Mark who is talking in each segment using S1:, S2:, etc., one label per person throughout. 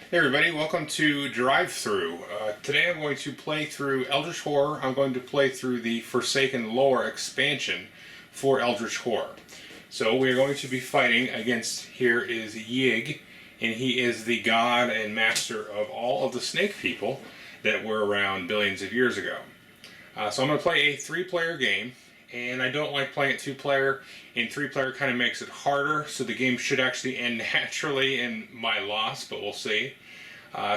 S1: Hey everybody, welcome to Drive-Thru. Today I'm going to play through Eldritch Horror. I'm going to play through the Forsaken Lore expansion for Eldritch Horror. So we're going to be fighting against, here is Yig, and he is the god and master of all of the snake people that were around billions of years ago. So I'm going to play a 3-player game, and I don't like playing it 2-player, and 3-player kind of makes it harder, so the game should actually end naturally in my loss, but we'll see.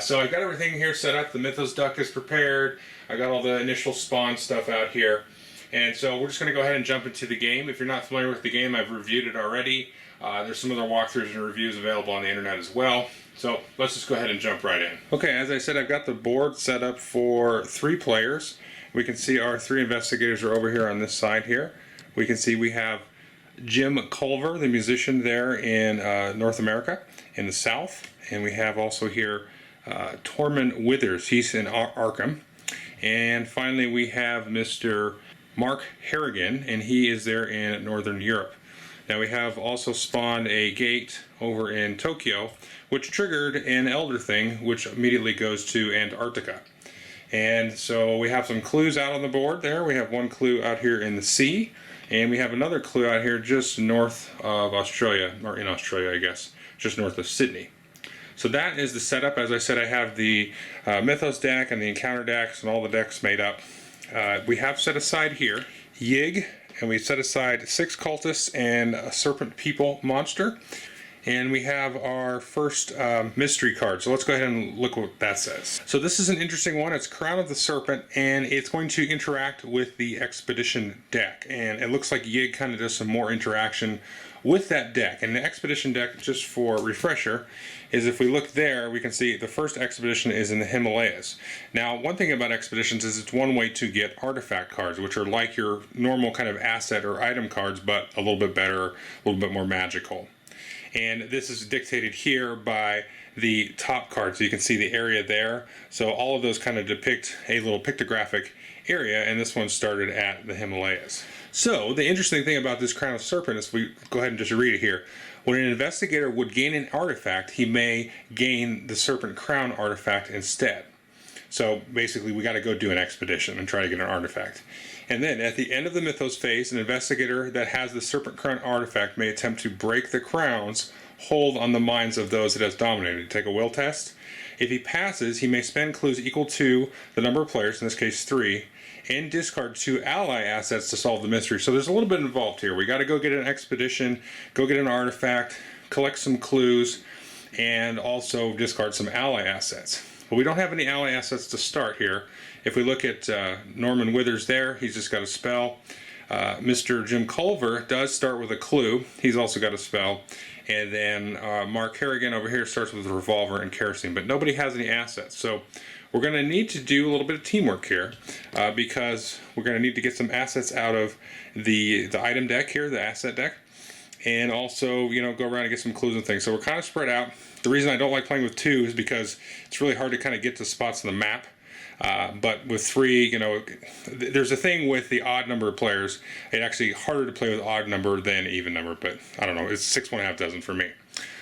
S1: So I've got everything here set up. The Mythos duck is prepared. I got all the initial spawn stuff out here. And so we're just going to go ahead and jump into the game. If you're not familiar with the game, I've reviewed it already. There's some other walkthroughs and reviews available on the internet as well. So let's just go ahead and jump right in. Okay, as I said, I've got the board set up for 3 players. We can see our 3 investigators are over here on this side here. We can see we have Jim Culver, the musician there in North America, in the South. And we have also here Tormund Withers, he's in Arkham. And finally we have Mr. Mark Harrigan, and he is there in Northern Europe. Now we have also spawned a gate over in Tokyo, which triggered an Elder thing, which immediately goes to Antarctica. And so we have some clues out on the board there. We have one clue out here in the sea, and we have another clue out here just north of Australia, or in Australia I guess, just north of Sydney. So that is the setup. As I said, I have the Mythos deck and the encounter decks and all the decks made up. We have set aside here Yig, and we set aside 6 cultists and a Serpent people monster. And we have our first mystery card. So let's go ahead and look what that says. So this is an interesting one. It's Crown of the Serpent, and it's going to interact with the Expedition deck. And it looks like Yig kind of does some more interaction with that deck. And the Expedition deck, just for refresher, is if we look there, we can see the first expedition is in the Himalayas. Now, one thing about expeditions is it's one way to get artifact cards, which are like your normal kind of asset or item cards, but a little bit better, a little bit more magical. And this is dictated here by the top card, so you can see the area there. So all of those kind of depict a little pictographic area, and this one started at the Himalayas. So the interesting thing about this Crown of Serpent is, we go ahead and just read it here. When an investigator would gain an artifact, he may gain the Serpent Crown artifact instead. So basically we got to go do an expedition and try to get an artifact. And then at the end of the Mythos phase, an investigator that has the Serpent Crown artifact may attempt to break the crown's hold on the minds of those it has dominated. Take a will test. If he passes, he may spend clues equal to the number of players, in this case 3, and discard 2 ally assets to solve the mystery. So there's a little bit involved here. We got to go get an expedition, go get an artifact, collect some clues, and also discard some ally assets. But we don't have any ally assets to start here. If we look at Norman Withers there, he's just got a spell. Mr. Jim Culver does start with a clue. He's also got a spell. And then Mark Harrigan over here starts with a revolver and kerosene. But nobody has any assets. So we're going to need to do a little bit of teamwork here, because we're going to need to get some assets out of the item deck here, the asset deck. And also, you know, go around and get some clues and things. So we're kind of spread out. The reason I don't like playing with 2 is because it's really hard to kind of get to spots on the map. But with 3, you know, there's a thing with the odd number of players. It's actually harder to play with odd number than even number, but I don't know, it's 6 1/2 dozen for me.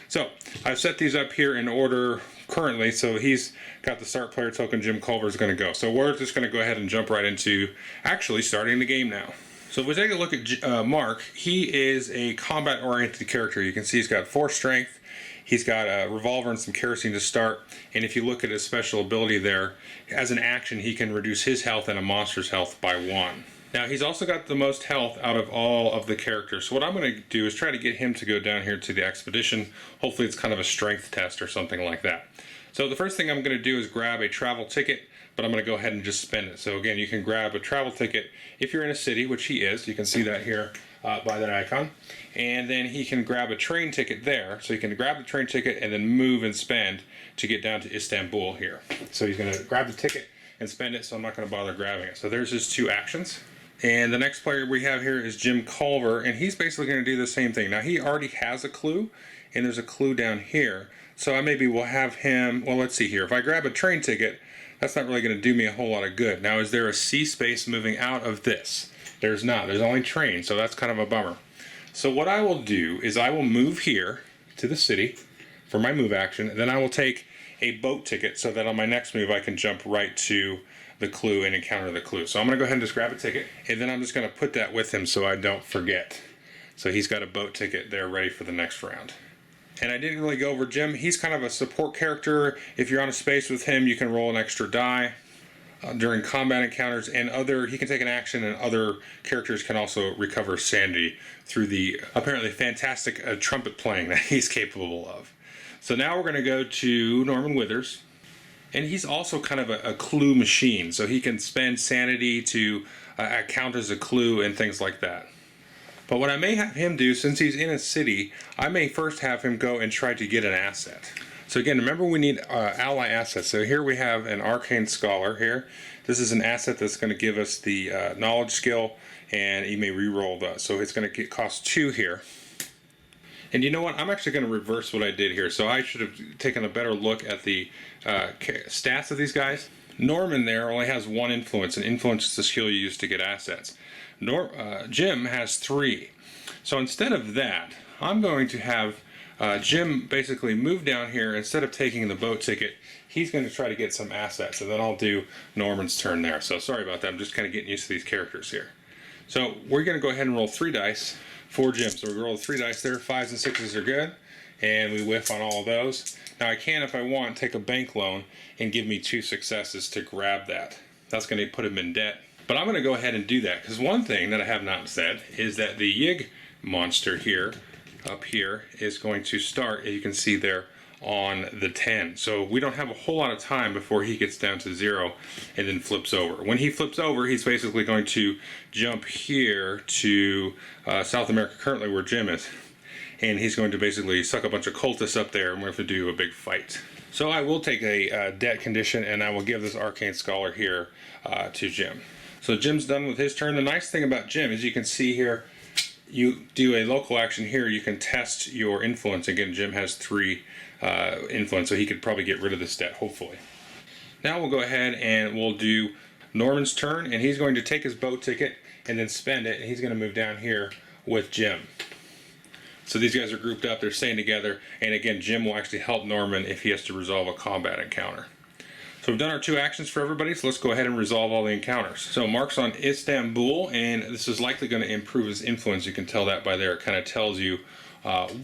S1: So I've set these up here in order currently. So he's got the start player token. Jim Culver is going to go. So we're just going to go ahead and jump right into actually starting the game now. So if we take a look at Mark, he is a combat-oriented character. You can see he's got 4 strength. He's got a revolver and some kerosene to start. And if you look at his special ability there, as an action, he can reduce his health and a monster's health by 1. Now, he's also got the most health out of all of the characters. So what I'm going to do is try to get him to go down here to the expedition. Hopefully it's kind of a strength test or something like that. So the first thing I'm going to do is grab a travel ticket, but I'm going to go ahead and just spend it. So again, you can grab a travel ticket if you're in a city, which he is. You can see that here by that icon. And then he can grab a train ticket there. So you can grab the train ticket and then move and spend to get down to Istanbul here. So he's going to grab the ticket and spend it, so I'm not going to bother grabbing it. So there's his 2 actions. And the next player we have here is Jim Culver, and he's basically going to do the same thing. Now, he already has a clue, and there's a clue down here. So I maybe will have him, well, let's see here. If I grab a train ticket, that's not really going to do me a whole lot of good. Now, is there a sea space moving out of this? There's not. There's only train, so that's kind of a bummer. So what I will do is I will move here to the city for my move action, and then I will take a boat ticket so that on my next move I can jump right to the clue and encounter the clue. So I'm going to go ahead and just grab a ticket, and then I'm just going to put that with him so I don't forget. So he's got a boat ticket there ready for the next round. And I didn't really go over Jim. He's kind of a support character. If you're on a space with him, you can roll an extra die during combat encounters, and he can take an action, and other characters can also recover sanity through the apparently fantastic trumpet playing that he's capable of. So now we're going to go to Norman Withers, and he's also kind of a clue machine, so he can spend sanity to count as a clue and things like that. But what I may have him do, since he's in a city, I may first have him go and try to get an asset. So again, remember we need ally assets. So here we have an Arcane Scholar here. This is an asset that's going to give us the knowledge skill, and you may re-roll that. So it's going to cost 2 here. And you know what? I'm actually going to reverse what I did here. So I should have taken a better look at the stats of these guys. Norman there only has 1 influence, and influence is the skill you use to get assets. Jim has 3. So instead of that, I'm going to have Jim basically move down here. Instead of taking the boat ticket, he's going to try to get some assets, and then I'll do Norman's turn there. So sorry about that. I'm just kind of getting used to these characters here. So we're going to go ahead and roll 3 dice for Jim. So we roll 3 dice there. 5s and 6s are good, and we whiff on all of those. Now I can, if I want, take a bank loan and give me 2 successes to grab that. That's going to put him in debt. But I'm going to go ahead and do that, because one thing that I have not said is that the Yig monster here, up here, is going to start, as you can see there, on the 10. So we don't have a whole lot of time before he gets down to 0 and then flips over. When he flips over, he's basically going to jump here to South America, currently where Jim is. And he's going to basically suck a bunch of cultists up there, and we have to do a big fight. So I will take a debt condition, and I will give this Arcane Scholar here to Jim. So Jim's done with his turn. The nice thing about Jim is you can see here, you do a local action here, you can test your influence. Again, Jim has 3 influence, so he could probably get rid of this debt, hopefully. Now we'll go ahead and we'll do Norman's turn, and he's going to take his boat ticket and then spend it, and he's going to move down here with Jim. So these guys are grouped up, they're staying together, and again, Jim will actually help Norman if he has to resolve a combat encounter. So we've done our 2 actions for everybody, so let's go ahead and resolve all the encounters. So Mark's on Istanbul, and this is likely going to improve his influence. You can tell that by there. It kind of tells you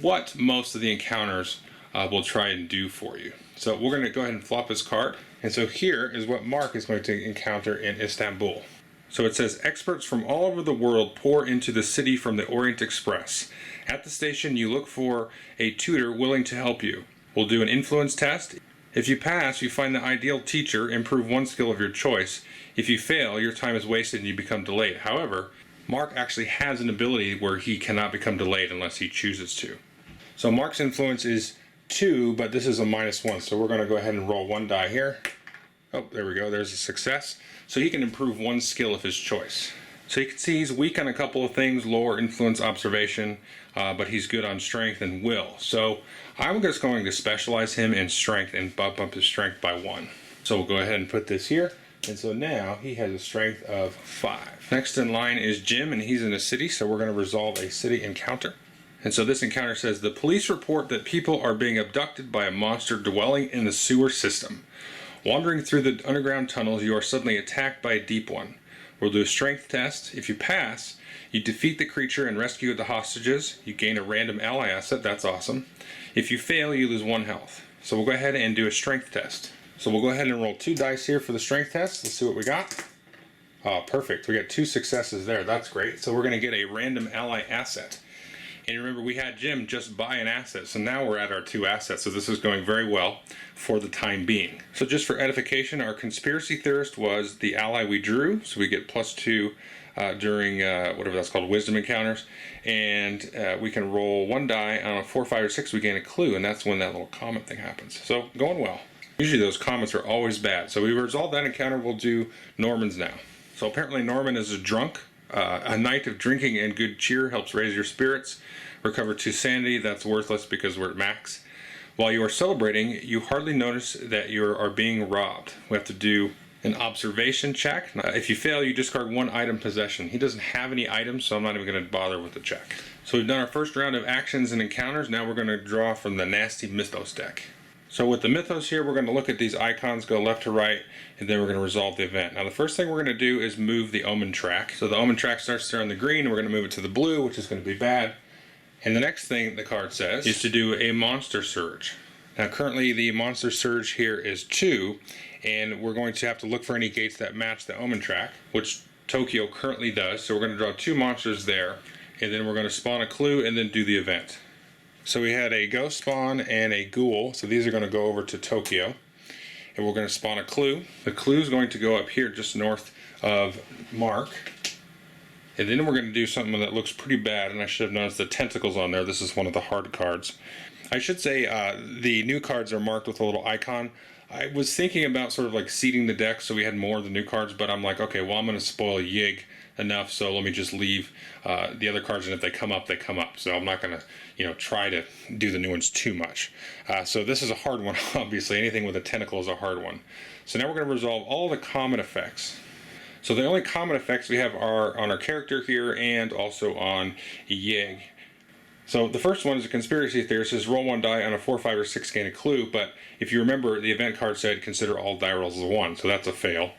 S1: what most of the encounters will try and do for you. So we're going to go ahead and flop his card. And so here is what Mark is going to encounter in Istanbul. So it says, experts from all over the world pour into the city from the Orient Express. At the station, you look for a tutor willing to help you. We'll do an influence test. If you pass, you find the ideal teacher, improve 1 skill of your choice. If you fail, your time is wasted and you become delayed. However, Mark actually has an ability where he cannot become delayed unless he chooses to. So Mark's influence is 2, but this is a -1, so we're going to go ahead and roll 1 die here. Oh, there we go, there's a success. So he can improve 1 skill of his choice. So you can see he's weak on a couple of things, lore, influence, observation, but he's good on strength and will. So I'm just going to specialize him in strength and bump up his strength by 1. So we'll go ahead and put this here. And so now he has a strength of 5. Next in line is Jim, and he's in a city, so we're going to resolve a city encounter. And so this encounter says, the police report that people are being abducted by a monster dwelling in the sewer system. Wandering through the underground tunnels, you are suddenly attacked by a deep one. We'll do a strength test. If you pass, you defeat the creature and rescue the hostages. You gain a random ally asset. That's awesome. If you fail, you lose 1 health. So we'll go ahead and do a strength test. So we'll go ahead and roll 2 dice here for the strength test. Let's see what we got. Oh, perfect. We got 2 successes there. That's great. So we're going to get a random ally asset. And remember, we had Jim just buy an asset, so now we're at our 2 assets, so this is going very well for the time being. So just for edification, our conspiracy theorist was the ally we drew, so we get +2 during whatever that's called, wisdom encounters, and we can roll 1 die. On a 4, 5, or 6, we gain a clue, and that's when that little comment thing happens. So going well. Usually those comments are always bad. So we resolved that encounter. We'll do Norman's now. So apparently Norman is a drunk. A night of drinking and good cheer helps raise your spirits. Recover 2 sanity, that's worthless because we're at max. While you are celebrating, you hardly notice that you are being robbed. We have to do an observation check. If you fail, you discard 1 item possession. He doesn't have any items, so I'm not even going to bother with the check. So we've done our first round of actions and encounters. Now we're going to draw from the nasty Mythos deck. So with the Mythos here, we're going to look at these icons, go left to right, and then we're going to resolve the event. Now the first thing we're going to do is move the Omen track. So the Omen track starts there on the green, and we're going to move it to the blue, which is going to be bad. And the next thing the card says is to do a Monster Surge. Now currently the Monster Surge here is 2, and we're going to have to look for any gates that match the Omen track, which Tokyo currently does. So we're going to draw 2 monsters there, and then we're going to spawn a clue and then do the event. So we had a ghost spawn and a ghoul, so these are going to go over to Tokyo. And we're going to spawn a clue. The clue is going to go up here just north of Mark. And then we're going to do something that looks pretty bad, and I should have noticed the tentacles on there. This is one of the hard cards. I should say the new cards are marked with a little icon. I was thinking about sort of like seeding the deck so we had more of the new cards, but I'm like, okay, well I'm going to spoil Yig enough, so let me just leave the other cards, and if they come up, they come up. So I'm not going to, try to do the new ones too much. So this is a hard one, obviously. Anything with a tentacle is a hard one. So now we're going to resolve all the common effects. So the only common effects we have are on our character here and also on Yig. So the first one is a conspiracy theorist. Says roll 1 die on a 4, 5, or 6 gain a clue, but if you remember, the event card said consider all die rolls as a 1, so that's a fail.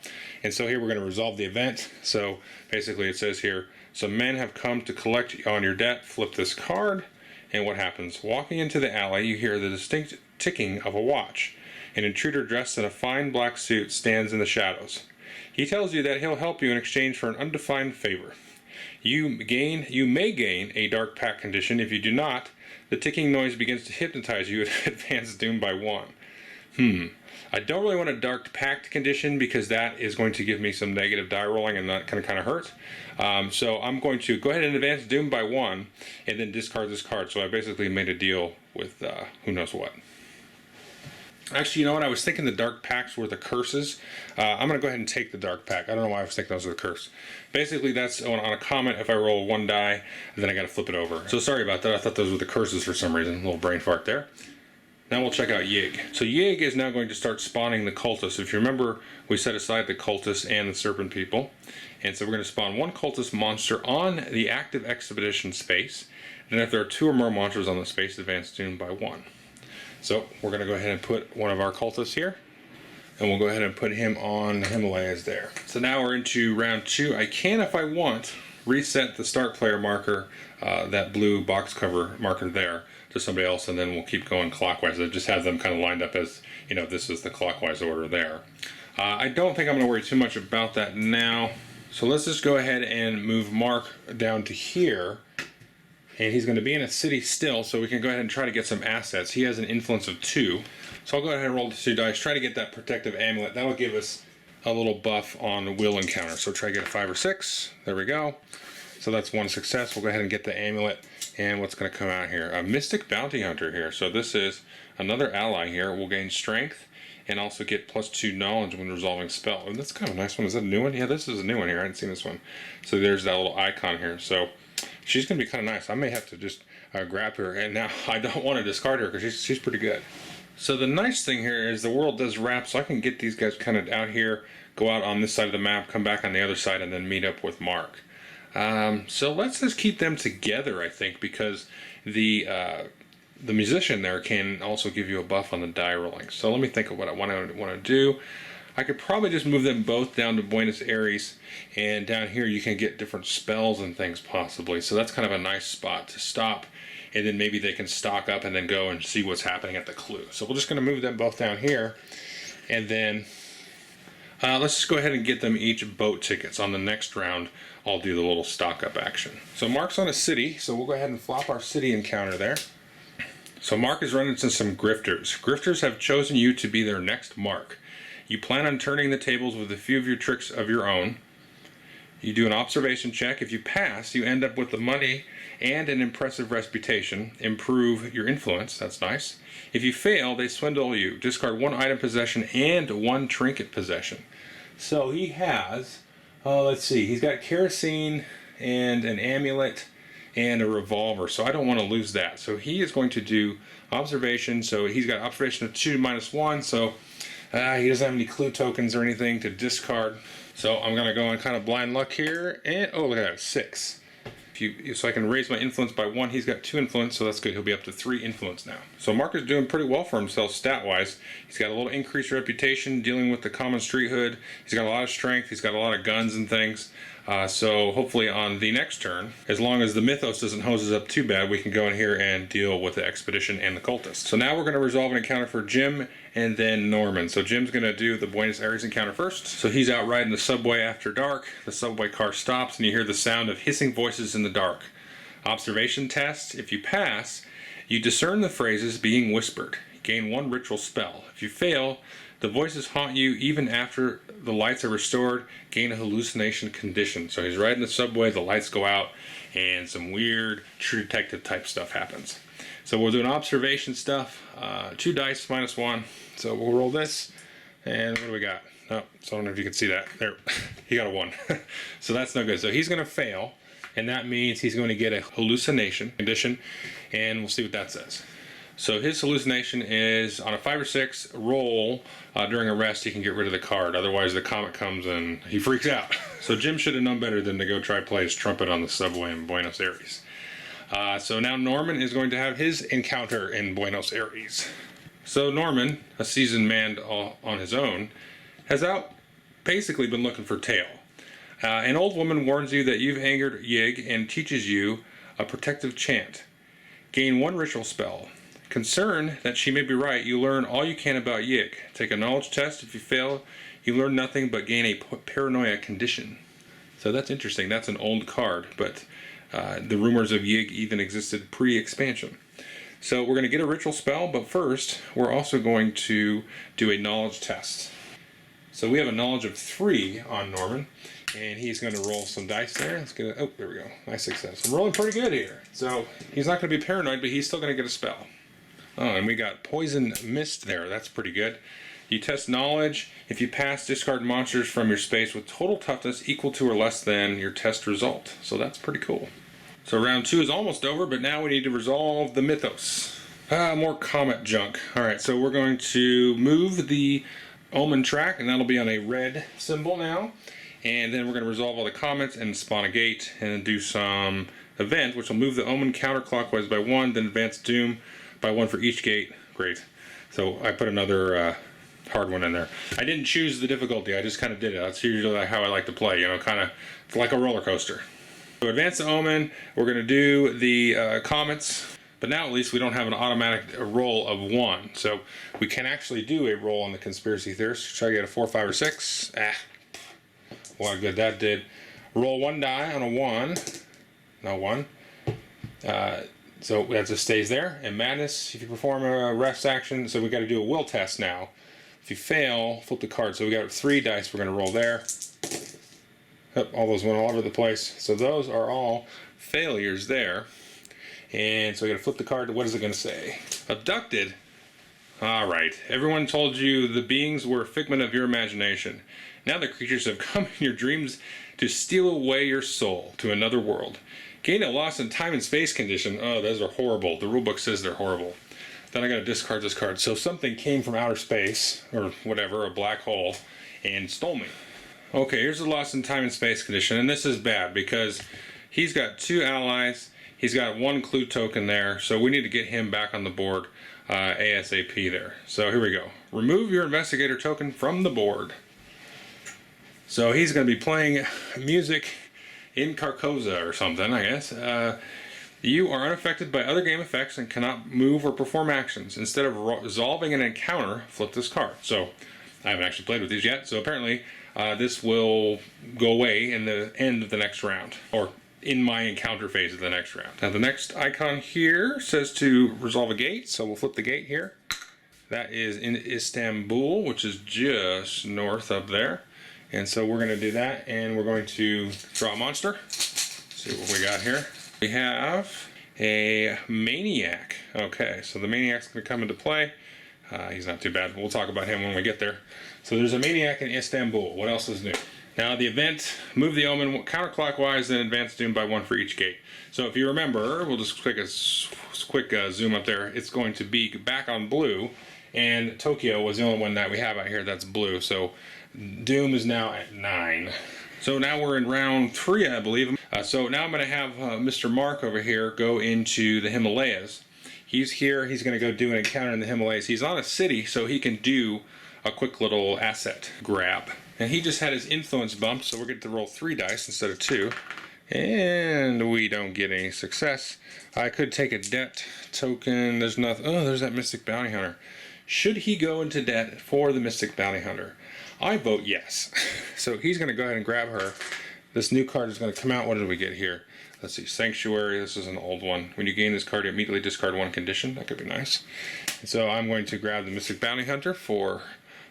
S1: And so here we're going to resolve the event. So basically it says here, some men have come to collect on your debt. Flip this card, and what happens? Walking into the alley, you hear the distinct ticking of a watch. An intruder dressed in a fine black suit stands in the shadows. He tells you that he'll help you in exchange for an undefined favor. You may gain a Dark Pact condition. If you do not, the ticking noise begins to hypnotize you and advance doom by 1. I don't really want a Dark Pact condition because that is going to give me some negative die rolling, and that can kind of hurt. So I'm going to go ahead and advance doom by 1 and then discard this card. So I basically made a deal with who knows what. Actually, you know what? I was thinking the Dark Pacts were the curses. I'm going to go ahead and take the Dark Pact. I don't know why I was thinking those were the curse. Basically, that's on a comment. If I roll 1 die, then I got to flip it over. So sorry about that. I thought those were the curses for some reason. A little brain fart there. Now we'll check out Yig. So Yig is now going to start spawning the cultists. If you remember, we set aside the cultists and the serpent people. And so we're going to spawn 1 cultist monster on the active expedition space. And if there are 2 or more monsters on the space, advance doom by 1. So we're going to go ahead and put one of our cultists here, and we'll go ahead and put him on the Himalayas there. So now we're into round 2. I can, if I want, reset the start player marker, that blue box cover marker there, to somebody else, and then we'll keep going clockwise. It just has them kind of lined up as, this is the clockwise order there. I don't think I'm going to worry too much about that now. So let's just go ahead and move Mark down to here. And he's going to be in a city still, so we can go ahead and try to get some assets. He has an influence of 2. So I'll go ahead and roll the 2 dice, try to get that protective amulet. That will give us a little buff on will encounter. So try to get a 5 or 6. There we go. So that's 1 success. We'll go ahead and get the amulet. And what's going to come out here? A Mystic Bounty Hunter here. So this is another ally here. We'll gain strength and also get +2 knowledge when resolving spell. Oh, that's kind of a nice one. Is that a new one? Yeah, this is a new one here. I hadn't seen this one. So there's that little icon here. So she's going to be kind of nice. I may have to just grab her. And now I don't want to discard her because she's pretty good. So the nice thing here is the world does wrap, so I can get these guys kind of out here, go out on this side of the map, come back on the other side, and then meet up with Mark. So let's just keep them together, I think, because the musician there can also give you a buff on the die rolling. So let me think of what I want to do. I could probably just move them both down to Buenos Aires, and down here you can get different spells and things possibly. So that's kind of a nice spot to stop, and then maybe they can stock up and then go and see what's happening at the clue. So we're just going to move them both down here, and then let's just go ahead and get them each boat tickets. On the next round, I'll do the little stock up action. So Mark's on a city, so we'll go ahead and flop our city encounter there. So Mark is running into some grifters. Grifters have chosen you to be their next Mark. You plan on turning the tables with a few of your tricks of your own. You do an observation check. If you pass, you end up with the money and an impressive reputation. Improve your influence. That's nice. If you fail, they swindle you. Discard 1 item possession and 1 trinket possession. So he has, let's see, he's got kerosene and an amulet and a revolver. So I don't want to lose that. So he is going to do observation. So he's got observation of 2 -1. So he doesn't have any clue tokens or anything to discard. So I'm going to go on kind of blind luck here. And, oh, look at that, 6. So I can raise my influence by 1. He's got 2 influence, so that's good. He'll be up to 3 influence now. So Mark is doing pretty well for himself stat-wise. He's got a little increased reputation dealing with the common street hood. He's got a lot of strength. He's got a lot of guns and things. So hopefully on the next turn, as long as the Mythos doesn't hose us up too bad, we can go in here and deal with the Expedition and the Cultist. So now we're going to resolve an encounter for Jim and then Norman. So Jim's going to do the Buenos Aires encounter first. So he's out riding the subway after dark. The subway car stops and you hear the sound of hissing voices in the dark. Observation test. If you pass, you discern the phrases being whispered. Gain 1 ritual spell. If you fail, the voices haunt you even after the lights are restored. Gain a hallucination condition. So he's riding the subway, the lights go out, and some weird True Detective type stuff happens. So we'll do an observation stuff. 2 dice minus 1. So we'll roll this, and what do we got? Oh, so I don't know if you can see that. There, he got a 1. So that's no good. So he's going to fail, and that means he's going to get a hallucination condition, and we'll see what that says. So his hallucination is on a 5 or 6 roll during a rest. He can get rid of the card. Otherwise, the comet comes and he freaks out. So Jim should have known better than to go try play his trumpet on the subway in Buenos Aires. So now Norman is going to have his encounter in Buenos Aires. So Norman, a seasoned man on his own, has basically been looking for tail. An old woman warns you that you've angered Yig and teaches you a protective chant. Gain 1 ritual spell. Concerned that she may be right, you learn all you can about Yig. Take a knowledge test. If you fail, you learn nothing but gain a paranoia condition. So that's interesting. That's an old card, but the rumors of Yig even existed pre-expansion. So we're going to get a ritual spell, but first we're also going to do a knowledge test. So we have a knowledge of 3 on Norman, and he's going to roll some dice there. Let's get oh, there we go. Nice success. I'm rolling pretty good here. So he's not going to be paranoid, but he's still going to get a spell. Oh, and we got Poison Mist there. That's pretty good. You test knowledge. If you pass, discard monsters from your space with total toughness equal to or less than your test result. So that's pretty cool. So round 2 is almost over, but now we need to resolve the Mythos. More comet junk. Alright, so we're going to move the Omen track, and that'll be on a red symbol now. And then we're going to resolve all the comets and spawn a gate, and then do some event, which will move the Omen counterclockwise by 1, then advance Doom by 1 for each gate. Great. So I put another hard one in there. I didn't choose the difficulty, I just kind of did it. That's usually how I like to play, you know, kind of like a roller coaster. So advance the Omen, we're going to do the comets, but now at least we don't have an automatic roll of 1. So we can actually do a roll on the Conspiracy Theorist. Try to get a 4, 5, or 6. What good that did. Roll 1 die on a 1. No 1. So that just stays there. And Madness, if you perform a rest action, so we got to do a will test now. If you fail, flip the card. So we got 3 dice we're going to roll there. Oh, all those went all over the place. So those are all failures there. And so we got to flip the card. What is it going to say? Abducted. Alright. Everyone told you the beings were a figment of your imagination. Now the creatures have come in your dreams to steal away your soul to another world. Gain a loss in time and space condition. Oh, those are horrible. The rulebook says they're horrible. Then I gotta discard this card. So something came from outer space, or whatever, a black hole, and stole me. Okay, here's the loss in time and space condition, and this is bad because he's got 2 allies, he's got 1 clue token there, so we need to get him back on the board ASAP there. So here we go. Remove your investigator token from the board. So he's gonna be playing music in Carcosa or something, I guess. You are unaffected by other game effects and cannot move or perform actions. Instead of resolving an encounter, flip this card. So I haven't actually played with these yet, so apparently this will go away in the end of the next round, or in my encounter phase of the next round. Now the next icon here says to resolve a gate, so we'll flip the gate here. That is in Istanbul, which is just north up there. And so we're going to do that, and we're going to draw a monster. See what we got here. We have a Maniac. Okay, so the Maniac's going to come into play. He's not too bad. We'll talk about him when we get there. So there's a Maniac in Istanbul. What else is new? Now the event, move the Omen counterclockwise, then advance Doom by 1 for each gate. So if you remember, we'll just take a quick zoom up there. It's going to be back on blue, and Tokyo was the only one that we have out here that's blue. So Doom is now at 9. So now we're in round 3, I believe. So now I'm going to have Mr. Mark over here go into the Himalayas. He's here. He's going to go do an encounter in the Himalayas. He's on a city, so he can do a quick little asset grab. And he just had his influence bumped, so we're going to roll 3 dice instead of 2. And we don't get any success. I could take a debt token. There's nothing. Oh, there's that Mystic Bounty Hunter. Should he go into debt for the Mystic Bounty Hunter? I vote yes. So he's going to go ahead and grab her. This new card is going to come out. What did we get here? Let's see. Sanctuary. This is an old one. When you gain this card, you immediately discard 1 condition. That could be nice. And so I'm going to grab the Mystic Bounty Hunter for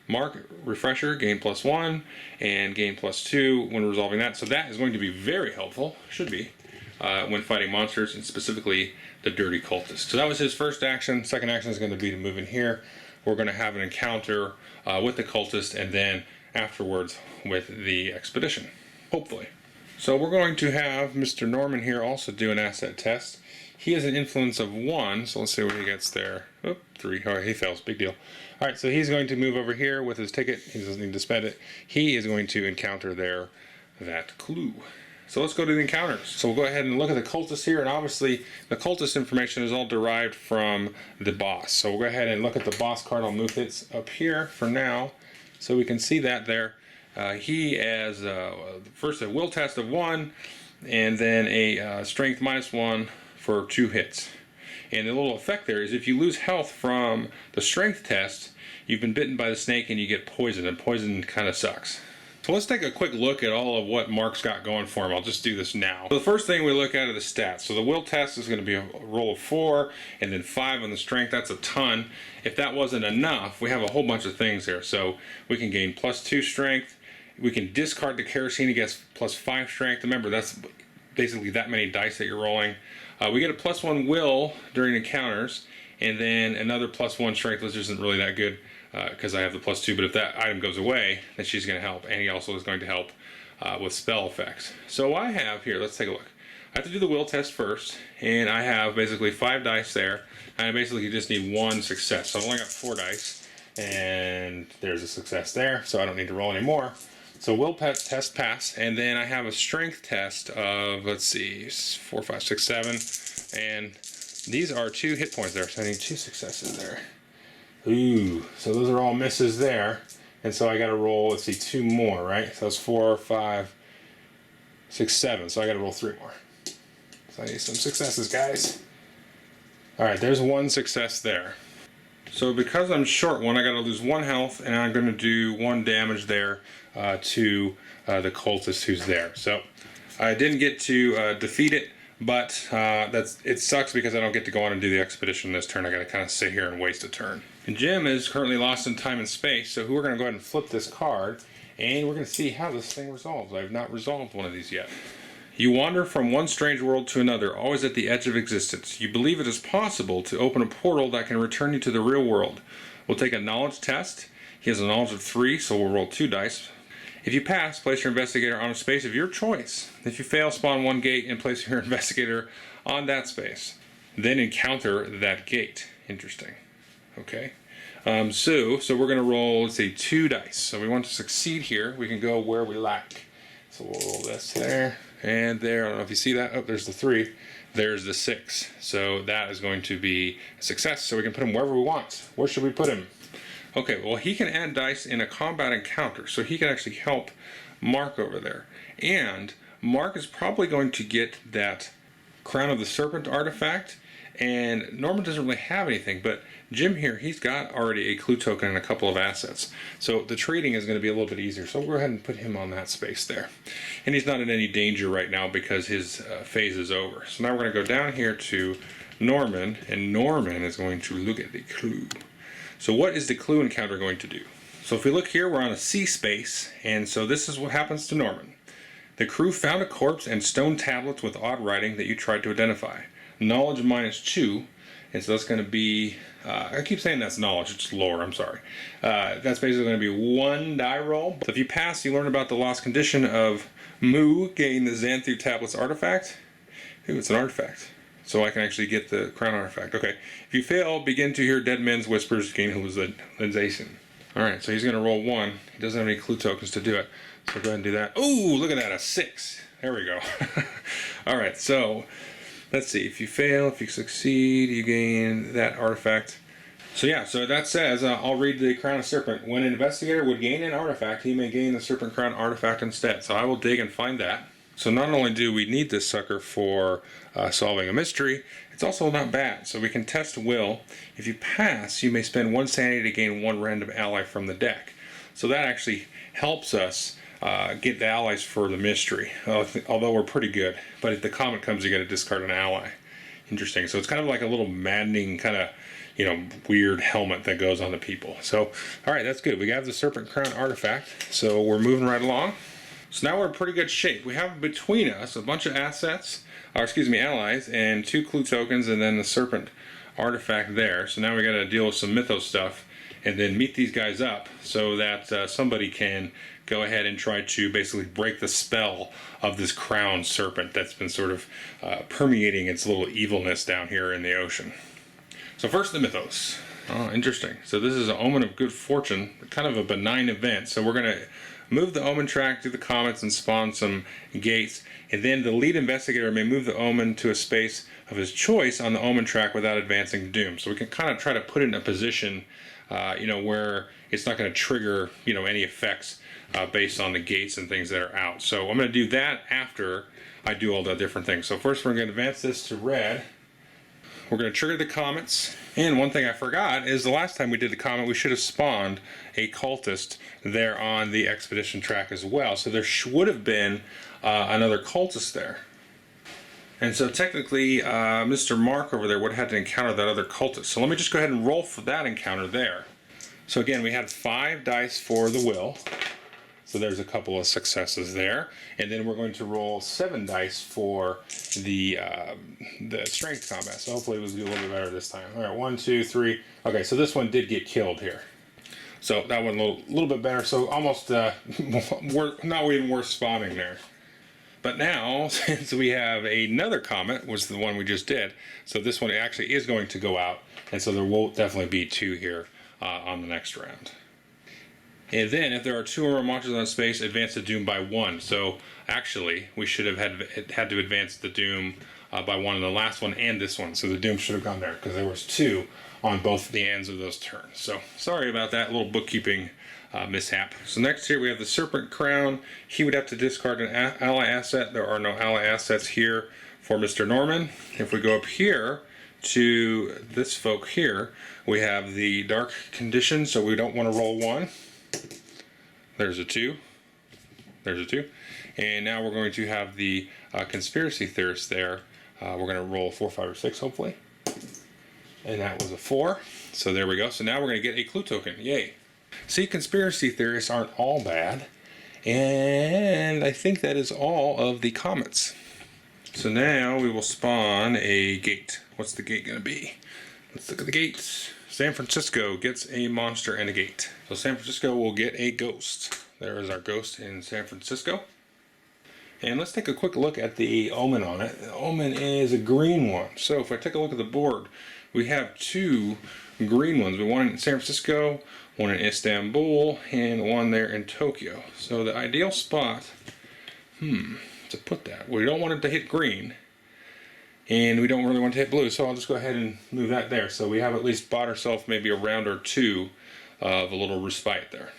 S1: Mark. Refresher. Gain +1 and gain +2 when resolving that. So that is going to be very helpful. Should be. When fighting monsters, and specifically the Dirty Cultist. So that was his first action. Second action is going to be to move in here. We're going to have an encounter with the cultist, and then afterwards with the expedition, hopefully. So we're going to have Mr. Norman here also do an asset test. He has an influence of 1, so let's see what he gets there. Oh, 3. Oh, he fails. Big deal. All right, so he's going to move over here with his ticket. He doesn't need to spend it. He is going to encounter there that clue. So let's go to the encounters. So we'll go ahead and look at the cultist here, and obviously the cultist information is all derived from the boss. So we'll go ahead and look at the boss card. I'll move it up here for now so we can see that there. He has first a will test of 1, and then a strength -1 for 2 hits. And the little effect there is if you lose health from the strength test, you've been bitten by the snake and you get poisoned, and poison kind of sucks. So let's take a quick look at all of what Mark's got going for him. I'll just do this now. So the first thing we look at are the stats. So the will test is going to be a roll of 4 and then 5 on the strength. That's a ton. If that wasn't enough, we have a whole bunch of things here. So we can gain +2 strength. We can discard the kerosene and get +5 strength. Remember, that's basically that many dice that you're rolling. We get a +1 will during encounters, and then another +1 strength, which isn't really that good because I have the +2, but if that item goes away, then she's going to help, and he also is going to help with spell effects. So I have here, let's take a look. I have to do the will test first, and I have basically 5 dice there, and I basically just need 1 success. So I've only got 4 dice, and there's a success there, so I don't need to roll anymore. So will test pass, and then I have a strength test of, let's see, 4, 5, 6, 7, and these are 2 hit points there, so I need 2 successes there. Ooh, so those are all misses there, and so I got to roll, let's see, 2 more, right? So it's 4, 5, 6, 7, so I got to roll 3 more. So I need some successes, guys. All right, there's 1 success there. So because I'm short 1, I got to lose 1 health, and I'm going to do 1 damage there to the cultist who's there. So I didn't get to defeat it, but it sucks because I don't get to go on and do the expedition this turn. I got to kind of sit here and waste a turn. And Jim is currently lost in time and space, so we're going to go ahead and flip this card, and we're going to see how this thing resolves. I have not resolved one of these yet. You wander from one strange world to another, always at the edge of existence. You believe it is possible to open a portal that can return you to the real world. We'll take a knowledge test. He has a knowledge of 3, so we'll roll 2 dice. If you pass, place your investigator on a space of your choice. If you fail, spawn 1 gate and place your investigator on that space. Then encounter that gate. Interesting. Okay. So we're going to roll, let's say, 2 dice. So we want to succeed here. We can go where we like. So we'll roll this there and there. I don't know if you see that. Oh, there's the 3. There's the 6. So that is going to be a success. So we can put him wherever we want. Where should we put him? Okay, well, he can add dice in a combat encounter, so he can actually help Mark over there. And Mark is probably going to get that Crown of the Serpent artifact, and Norman doesn't really have anything, but Jim here, he's got already a clue token and a couple of assets. So the trading is going to be a little bit easier, so we'll go ahead and put him on that space there. And he's not in any danger right now because his phase is over. So now we're going to go down here to Norman, and Norman is going to look at the clue. So what is the clue encounter going to do? So if we look here, we're on a sea space, and so this is what happens to Norman. The crew found a corpse and stone tablets with odd writing that you tried to identify. Knowledge -2, and so that's going to be, I keep saying that's knowledge, it's lore, I'm sorry. That's basically going to be 1 die roll. So if you pass, you learn about the lost condition of Mu, gain the Xanthu tablets artifact. Ooh, it's an artifact. So I can actually get the crown artifact. Okay. If you fail, begin to hear dead men's whispers, gain hallucination. Alright, so he's going to roll 1. He doesn't have any clue tokens to do it. So go ahead and do that. Ooh, look at that, a 6. There we go. All right, so let's see. If you fail, if you succeed, you gain that artifact. So yeah, so that says, I'll read the Crown of Serpent. When an investigator would gain an artifact, he may gain the Serpent Crown artifact instead. So I will dig and find that. So not only do we need this sucker for solving a mystery, it's also not bad. So we can test will. If you pass, you may spend 1 sanity to gain 1 random ally from the deck. So that actually helps us get the allies for the mystery, although we're pretty good. But if the comet comes, you got to discard an ally. Interesting. So it's kind of like a little maddening kind of, weird helmet that goes on the people. So, all right, that's good. We have the Serpent Crown artifact, so we're moving right along. So now we're in pretty good shape. We have between us a bunch of assets, allies, and 2 clue tokens, and then the Serpent artifact there. So now we got to deal with some Mythos stuff, and then meet these guys up so that somebody can go ahead and try to basically break the spell of this crowned serpent that's been sort of permeating its little evilness down here in the ocean. So first, the Mythos. Oh, interesting. So this is an omen of good fortune, kind of a benign event. So we're going to move the omen track to the comets and spawn some gates, and then the lead investigator may move the omen to a space of his choice on the omen track without advancing doom. So we can kind of try to put it in a position, where it's not going to trigger, any effects based on the gates and things that are out. So I'm going to do that after I do all the different things. So first we're going to advance this to red. We're going to trigger the comets. And one thing I forgot is the last time we did the comet, we should have spawned a cultist there on the expedition track as well. So there would have been another cultist there. And so technically, Mr. Mark over there would have had to encounter that other cultist. So let me just go ahead and roll for that encounter there. So again, we had 5 dice for the will. So there's a couple of successes there. And then we're going to roll 7 dice for the strength combat. So hopefully it was a little bit better this time. All right, 1, 2, 3. Okay, so this one did get killed here. So that one a little bit better. So almost not even worth spawning there. But now, since we have another comet, was the one we just did, so this one actually is going to go out. And so there will definitely be 2 here on the next round. And then, if there are 2 or more monsters on space, advance the doom by 1. So, actually, we should have had to advance the doom by 1 in the last one and this one. So the doom should have gone there, because there was 2 on both the ends of those turns. So, sorry about that little bookkeeping mishap. So next here we have the Serpent Crown. He would have to discard an ally asset. There are no ally assets here for Mr. Norman. If we go up here to this folk here, we have the Dark Condition, so we don't want to roll 1. There's a 2. There's a 2. And now we're going to have the Conspiracy Theorist there. We're going to roll 4, 5, or 6, hopefully. And that was a 4. So there we go. So now we're going to get a clue token. Yay. See, Conspiracy Theorists aren't all bad. And I think that is all of the comets. So now we will spawn a gate. What's the gate going to be? Let's look at the gates. San Francisco gets a monster and a gate. So San Francisco will get a ghost. There is our ghost in San Francisco. And let's take a quick look at the omen on it. The omen is a green one. So if I take a look at the board, we have 2 green ones. We have one in San Francisco, one in Istanbul, and one there in Tokyo. So the ideal spot, to put that, we don't want it to hit green. And we don't really want to hit blue, so I'll just go ahead and move that there. So we have at least bought ourselves maybe a round or 2 of a little respite there.